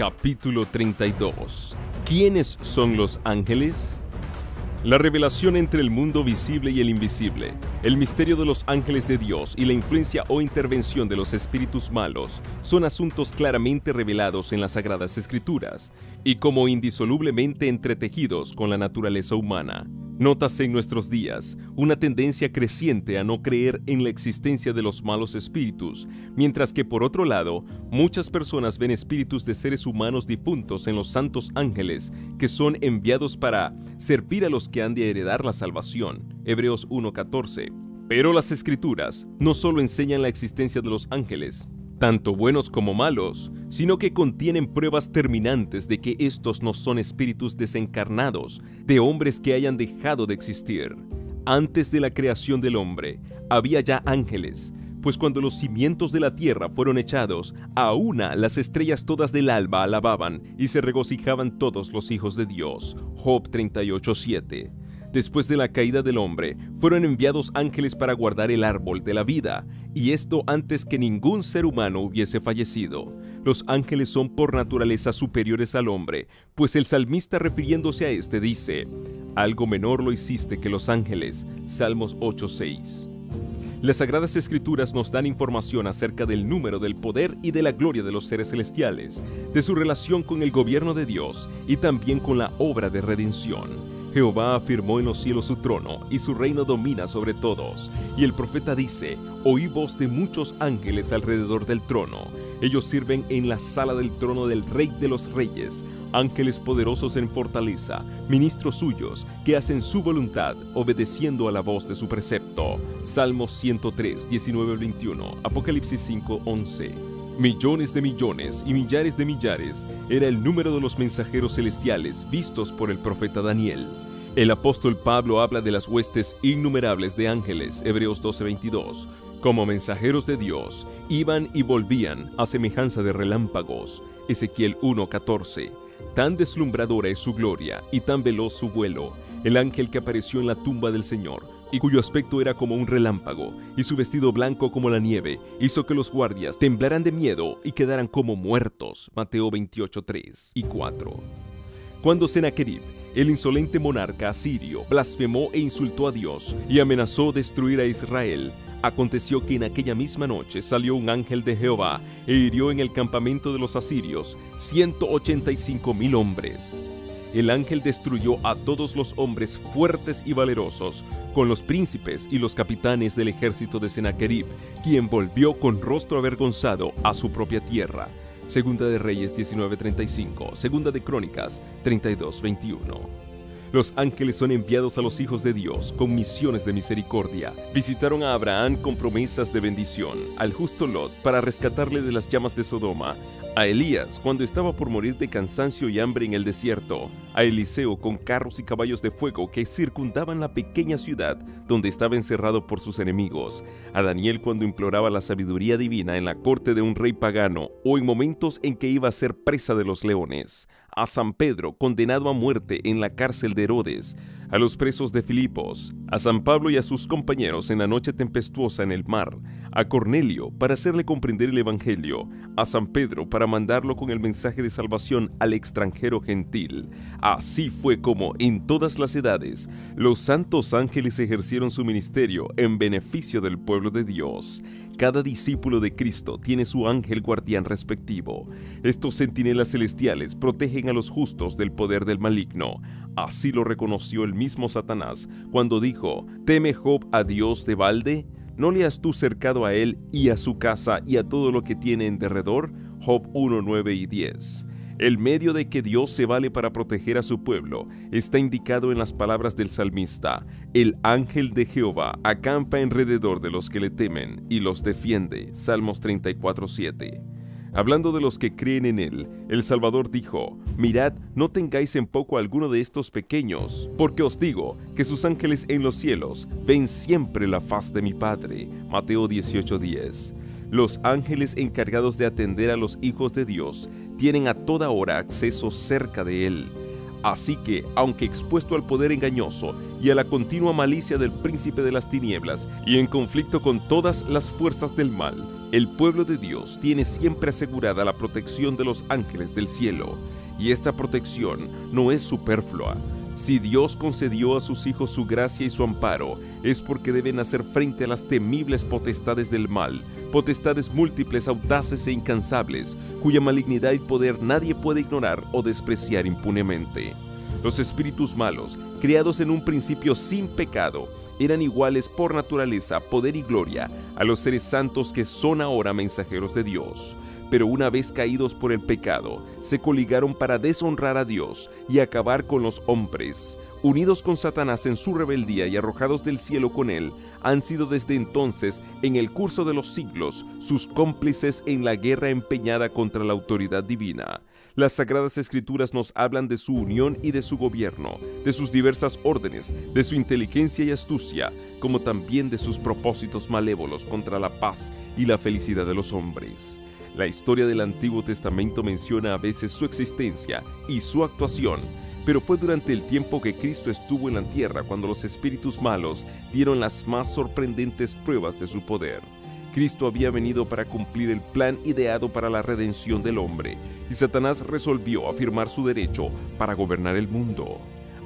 Capítulo 32. ¿Quiénes son los ángeles? La revelación entre el mundo visible y el invisible, el misterio de los ángeles de Dios y la influencia o intervención de los espíritus malos son asuntos claramente revelados en las Sagradas Escrituras y como indisolublemente entretejidos con la naturaleza humana. Nótase en nuestros días una tendencia creciente a no creer en la existencia de los malos espíritus, mientras que por otro lado, muchas personas ven espíritus de seres humanos difuntos en los santos ángeles que son enviados para servir a los que han de heredar la salvación. Hebreos 1:14. Pero las Escrituras no solo enseñan la existencia de los ángeles, tanto buenos como malos, sino que contienen pruebas terminantes de que estos no son espíritus desencarnados, de hombres que hayan dejado de existir. Antes de la creación del hombre, había ya ángeles, pues cuando los cimientos de la tierra fueron echados, a una las estrellas todas del alba alababan y se regocijaban todos los hijos de Dios. Job 38:7. Después de la caída del hombre, fueron enviados ángeles para guardar el árbol de la vida, y esto antes que ningún ser humano hubiese fallecido. Los ángeles son por naturaleza superiores al hombre, pues el salmista refiriéndose a este dice: algo menor lo hiciste que los ángeles. Salmos 8:6. Las Sagradas Escrituras nos dan información acerca del número, del poder y de la gloria de los seres celestiales, de su relación con el gobierno de Dios y también con la obra de redención. Jehová afirmó en los cielos su trono, y su reino domina sobre todos. Y el profeta dice: oí voz de muchos ángeles alrededor del trono. Ellos sirven en la sala del trono del Rey de los Reyes, ángeles poderosos en fortaleza, ministros suyos, que hacen su voluntad, obedeciendo a la voz de su precepto. Salmos 103, 19-21, Apocalipsis 5:11. Millones de millones y millares de millares era el número de los mensajeros celestiales vistos por el profeta Daniel. El apóstol Pablo habla de las huestes innumerables de ángeles, Hebreos 12:22. Como mensajeros de Dios, iban y volvían a semejanza de relámpagos, Ezequiel 1:14. Tan deslumbradora es su gloria y tan veloz su vuelo, el ángel que apareció en la tumba del Señor, y cuyo aspecto era como un relámpago, y su vestido blanco como la nieve, hizo que los guardias temblaran de miedo y quedaran como muertos. Mateo 28:3 y 4. Cuando Sennacherib, el insolente monarca asirio, blasfemó e insultó a Dios y amenazó destruir a Israel, aconteció que en aquella misma noche salió un ángel de Jehová e hirió en el campamento de los asirios 185,000 hombres. El ángel destruyó a todos los hombres fuertes y valerosos, con los príncipes y los capitanes del ejército de Sennacherib, quien volvió con rostro avergonzado a su propia tierra. Segunda de Reyes 19:35, Segunda de Crónicas 32:21. Los ángeles son enviados a los hijos de Dios con misiones de misericordia. Visitaron a Abraham con promesas de bendición, al justo Lot para rescatarle de las llamas de Sodoma, a Elías cuando estaba por morir de cansancio y hambre en el desierto, a Eliseo con carros y caballos de fuego que circundaban la pequeña ciudad donde estaba encerrado por sus enemigos, a Daniel cuando imploraba la sabiduría divina en la corte de un rey pagano o en momentos en que iba a ser presa de los leones, a San Pedro condenado a muerte en la cárcel de Herodes, a los presos de Filipos, a San Pablo y a sus compañeros en la noche tempestuosa en el mar, a Cornelio para hacerle comprender el evangelio, a San Pedro para mandarlo con el mensaje de salvación al extranjero gentil. Así fue como en todas las edades los santos ángeles ejercieron su ministerio en beneficio del pueblo de Dios. Cada discípulo de Cristo tiene su ángel guardián respectivo. Estos centinelas celestiales protegen a los justos del poder del maligno. Así lo reconoció el mismo Satanás cuando dijo: ¿teme Job a Dios de balde? ¿No le has tú cercado a él y a su casa y a todo lo que tiene en derredor? Job 1:9 y 10. El medio de que Dios se vale para proteger a su pueblo está indicado en las palabras del salmista: el ángel de Jehová acampa alrededor de los que le temen y los defiende. Salmos 34:7. Hablando de los que creen en él, el Salvador dijo: mirad, no tengáis en poco a alguno de estos pequeños, porque os digo que sus ángeles en los cielos ven siempre la faz de mi Padre. Mateo 18:10. Los ángeles encargados de atender a los hijos de Dios tienen a toda hora acceso cerca de él. Así que, aunque expuesto al poder engañoso y a la continua malicia del príncipe de las tinieblas y en conflicto con todas las fuerzas del mal, el pueblo de Dios tiene siempre asegurada la protección de los ángeles del cielo, y esta protección no es superflua. Si Dios concedió a sus hijos su gracia y su amparo, es porque deben hacer frente a las temibles potestades del mal, potestades múltiples, audaces e incansables, cuya malignidad y poder nadie puede ignorar o despreciar impunemente. Los espíritus malos, creados en un principio sin pecado, eran iguales por naturaleza, poder y gloria a los seres santos que son ahora mensajeros de Dios. Pero una vez caídos por el pecado, se coligaron para deshonrar a Dios y acabar con los hombres. Unidos con Satanás en su rebeldía y arrojados del cielo con él, han sido desde entonces, en el curso de los siglos, sus cómplices en la guerra empeñada contra la autoridad divina. Las Sagradas Escrituras nos hablan de su unión y de su gobierno, de sus diversas órdenes, de su inteligencia y astucia, como también de sus propósitos malévolos contra la paz y la felicidad de los hombres. La historia del Antiguo Testamento menciona a veces su existencia y su actuación, pero fue durante el tiempo que Cristo estuvo en la tierra cuando los espíritus malos dieron las más sorprendentes pruebas de su poder. Cristo había venido para cumplir el plan ideado para la redención del hombre, y Satanás resolvió afirmar su derecho para gobernar el mundo.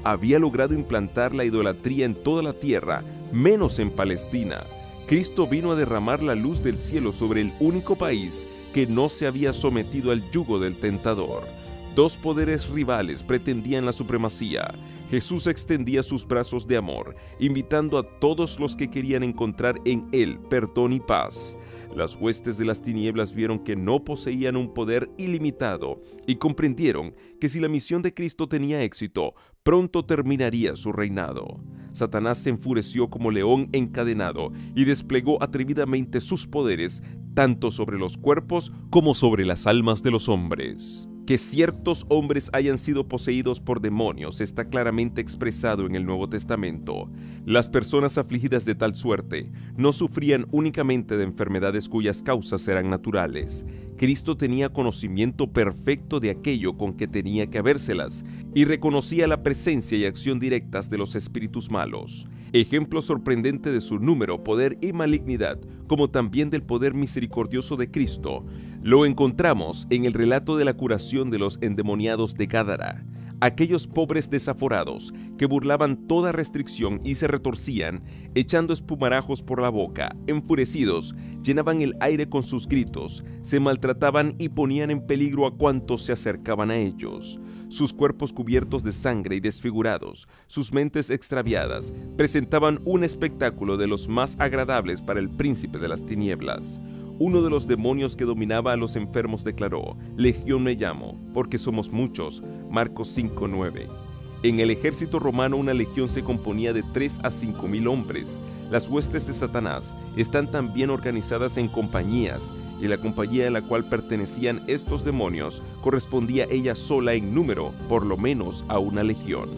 Había logrado implantar la idolatría en toda la tierra, menos en Palestina. Cristo vino a derramar la luz del cielo sobre el único país que no se había sometido al yugo del tentador. Dos poderes rivales pretendían la supremacía. Jesús extendía sus brazos de amor, invitando a todos los que querían encontrar en Él perdón y paz. Las huestes de las tinieblas vieron que no poseían un poder ilimitado y comprendieron que si la misión de Cristo tenía éxito, pronto terminaría su reinado. Satanás se enfureció como león encadenado y desplegó atrevidamente sus poderes tanto sobre los cuerpos como sobre las almas de los hombres. Que ciertos hombres hayan sido poseídos por demonios está claramente expresado en el Nuevo Testamento. Las personas afligidas de tal suerte no sufrían únicamente de enfermedades cuyas causas eran naturales. Cristo tenía conocimiento perfecto de aquello con que tenía que habérselas y reconocía la presencia y acción directas de los espíritus malos. Ejemplo sorprendente de su número, poder y malignidad, como también del poder misericordioso de Cristo, lo encontramos en el relato de la curación de los endemoniados de Gádara. Aquellos pobres desaforados que burlaban toda restricción y se retorcían, echando espumarajos por la boca, enfurecidos, llenaban el aire con sus gritos, se maltrataban y ponían en peligro a cuantos se acercaban a ellos. Sus cuerpos cubiertos de sangre y desfigurados, sus mentes extraviadas, presentaban un espectáculo de los más agradables para el príncipe de las tinieblas. Uno de los demonios que dominaba a los enfermos declaró: «Legión me llamo, porque somos muchos». Marcos 5:9. En el ejército romano una legión se componía de 3 a 5 mil hombres. Las huestes de Satanás están también organizadas en compañías, y la compañía a la cual pertenecían estos demonios correspondía ella sola en número, por lo menos a una legión.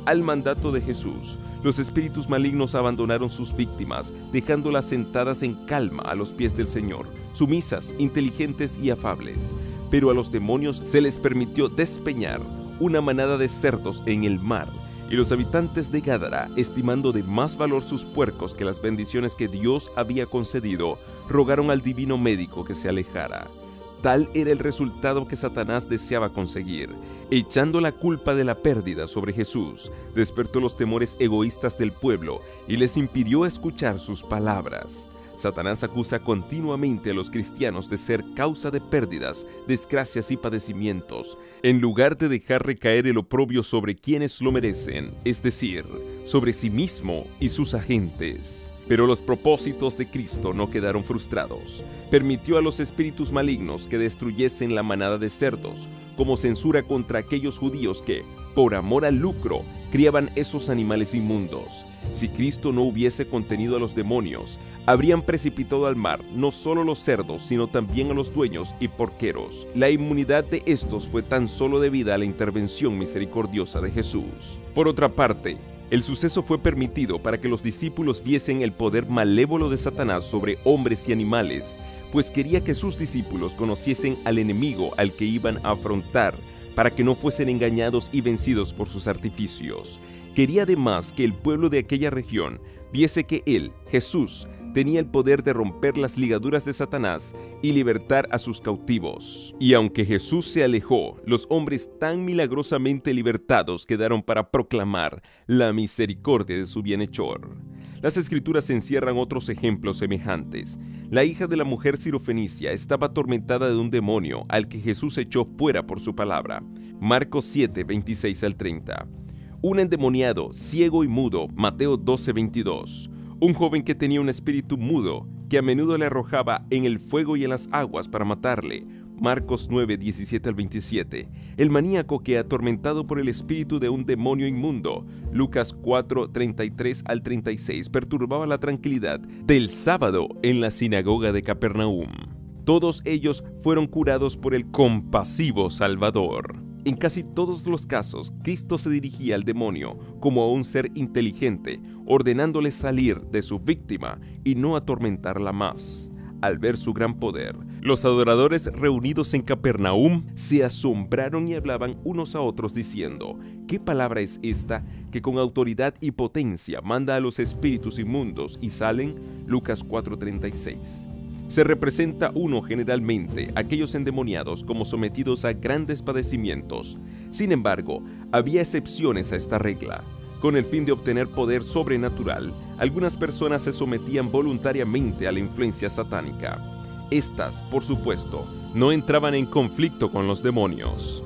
Al mandato de Jesús, los espíritus malignos abandonaron sus víctimas, dejándolas sentadas en calma a los pies del Señor, sumisas, inteligentes y afables. Pero a los demonios se les permitió despeñar una manada de cerdos en el mar, y los habitantes de Gádara, estimando de más valor sus puercos que las bendiciones que Dios había concedido, rogaron al divino médico que se alejara. Tal era el resultado que Satanás deseaba conseguir. Echando la culpa de la pérdida sobre Jesús, despertó los temores egoístas del pueblo y les impidió escuchar sus palabras. Satanás acusa continuamente a los cristianos de ser causa de pérdidas, desgracias y padecimientos, en lugar de dejar recaer el oprobio sobre quienes lo merecen, es decir, sobre sí mismo y sus agentes. Pero los propósitos de Cristo no quedaron frustrados. Permitió a los espíritus malignos que destruyesen la manada de cerdos, como censura contra aquellos judíos que, por amor al lucro, criaban esos animales inmundos. Si Cristo no hubiese contenido a los demonios, habrían precipitado al mar no solo los cerdos, sino también a los dueños y porqueros. La inmunidad de estos fue tan solo debida a la intervención misericordiosa de Jesús. Por otra parte, el suceso fue permitido para que los discípulos viesen el poder malévolo de Satanás sobre hombres y animales, pues quería que sus discípulos conociesen al enemigo al que iban a afrontar, para que no fuesen engañados y vencidos por sus artificios. Quería además que el pueblo de aquella región viese que él, Jesús, tenía el poder de romper las ligaduras de Satanás y libertar a sus cautivos. Y aunque Jesús se alejó, los hombres tan milagrosamente libertados quedaron para proclamar la misericordia de su bienhechor. Las Escrituras encierran otros ejemplos semejantes. La hija de la mujer sirofenicia estaba atormentada de un demonio al que Jesús echó fuera por su palabra. Marcos 7, 26 al 30. Un endemoniado, ciego y mudo, Mateo 12, 22. Un joven que tenía un espíritu mudo, que a menudo le arrojaba en el fuego y en las aguas para matarle. Marcos 9, 17 al 27. El maníaco que, atormentado por el espíritu de un demonio inmundo, Lucas 4, 33 al 36, perturbaba la tranquilidad del sábado en la sinagoga de Capernaum. Todos ellos fueron curados por el compasivo Salvador. En casi todos los casos, Cristo se dirigía al demonio como a un ser inteligente, ordenándole salir de su víctima y no atormentarla más. Al ver su gran poder, los adoradores reunidos en Capernaum se asombraron y hablaban unos a otros diciendo: ¿qué palabra es esta que con autoridad y potencia manda a los espíritus inmundos y salen? Lucas 4:36. Se representa generalmente aquellos endemoniados como sometidos a grandes padecimientos. Sin embargo, había excepciones a esta regla. Con el fin de obtener poder sobrenatural, algunas personas se sometían voluntariamente a la influencia satánica. Estas, por supuesto, no entraban en conflicto con los demonios.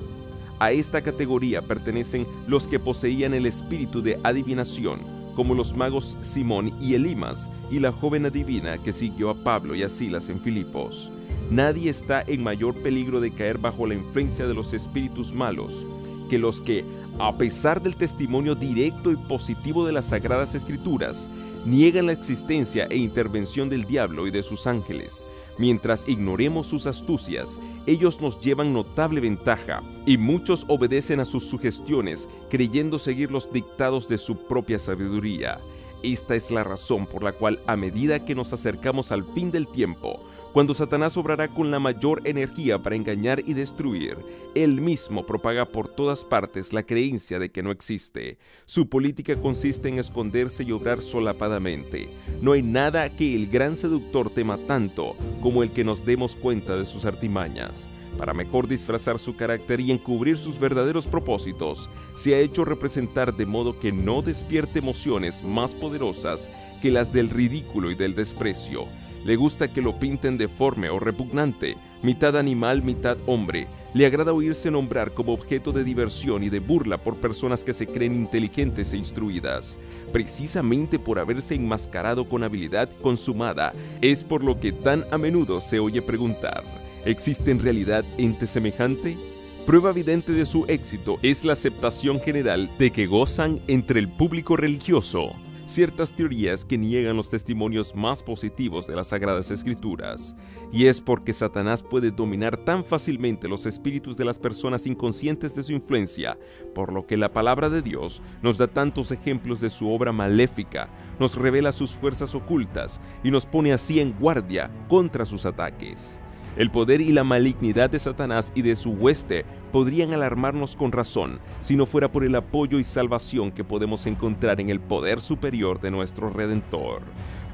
A esta categoría pertenecen los que poseían el espíritu de adivinación, como los magos Simón y Elimas y la joven adivina que siguió a Pablo y a Silas en Filipos. Nadie está en mayor peligro de caer bajo la influencia de los espíritus malos que los que, a pesar del testimonio directo y positivo de las Sagradas Escrituras, niegan la existencia e intervención del diablo y de sus ángeles. Mientras ignoremos sus astucias, ellos nos llevan notable ventaja, y muchos obedecen a sus sugestiones, creyendo seguir los dictados de su propia sabiduría. Esta es la razón por la cual, a medida que nos acercamos al fin del tiempo, cuando Satanás obrará con la mayor energía para engañar y destruir, él mismo propaga por todas partes la creencia de que no existe. Su política consiste en esconderse y obrar solapadamente. No hay nada que el gran seductor tema tanto como el que nos demos cuenta de sus artimañas. Para mejor disfrazar su carácter y encubrir sus verdaderos propósitos, se ha hecho representar de modo que no despierte emociones más poderosas que las del ridículo y del desprecio. Le gusta que lo pinten deforme o repugnante, mitad animal, mitad hombre. Le agrada oírse nombrar como objeto de diversión y de burla por personas que se creen inteligentes e instruidas. Precisamente por haberse enmascarado con habilidad consumada, es por lo que tan a menudo se oye preguntar: ¿existe en realidad ente semejante? Prueba evidente de su éxito es la aceptación general de que gozan entre el público religioso ciertas teorías que niegan los testimonios más positivos de las Sagradas Escrituras. Y es porque Satanás puede dominar tan fácilmente los espíritus de las personas inconscientes de su influencia, por lo que la palabra de Dios nos da tantos ejemplos de su obra maléfica, nos revela sus fuerzas ocultas y nos pone así en guardia contra sus ataques. El poder y la malignidad de Satanás y de su hueste podrían alarmarnos con razón si no fuera por el apoyo y salvación que podemos encontrar en el poder superior de nuestro Redentor.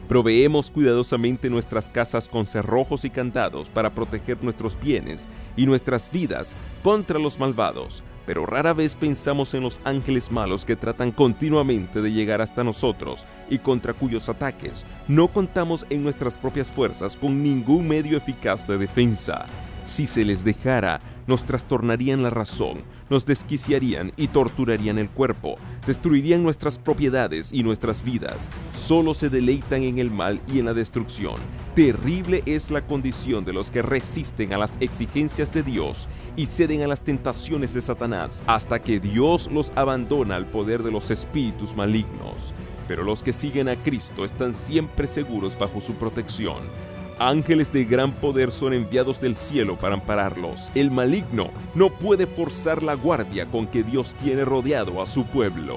Proveemos cuidadosamente nuestras casas con cerrojos y candados para proteger nuestros bienes y nuestras vidas contra los malvados, pero rara vez pensamos en los ángeles malos que tratan continuamente de llegar hasta nosotros y contra cuyos ataques no contamos en nuestras propias fuerzas con ningún medio eficaz de defensa. Si se les dejara, nos trastornarían la razón, nos desquiciarían y torturarían el cuerpo, destruirían nuestras propiedades y nuestras vidas. Solo se deleitan en el mal y en la destrucción. Terrible es la condición de los que resisten a las exigencias de Dios y ceden a las tentaciones de Satanás hasta que Dios los abandona al poder de los espíritus malignos. Pero los que siguen a Cristo están siempre seguros bajo su protección. Ángeles de gran poder son enviados del cielo para ampararlos. El maligno no puede forzar la guardia con que Dios tiene rodeado a su pueblo.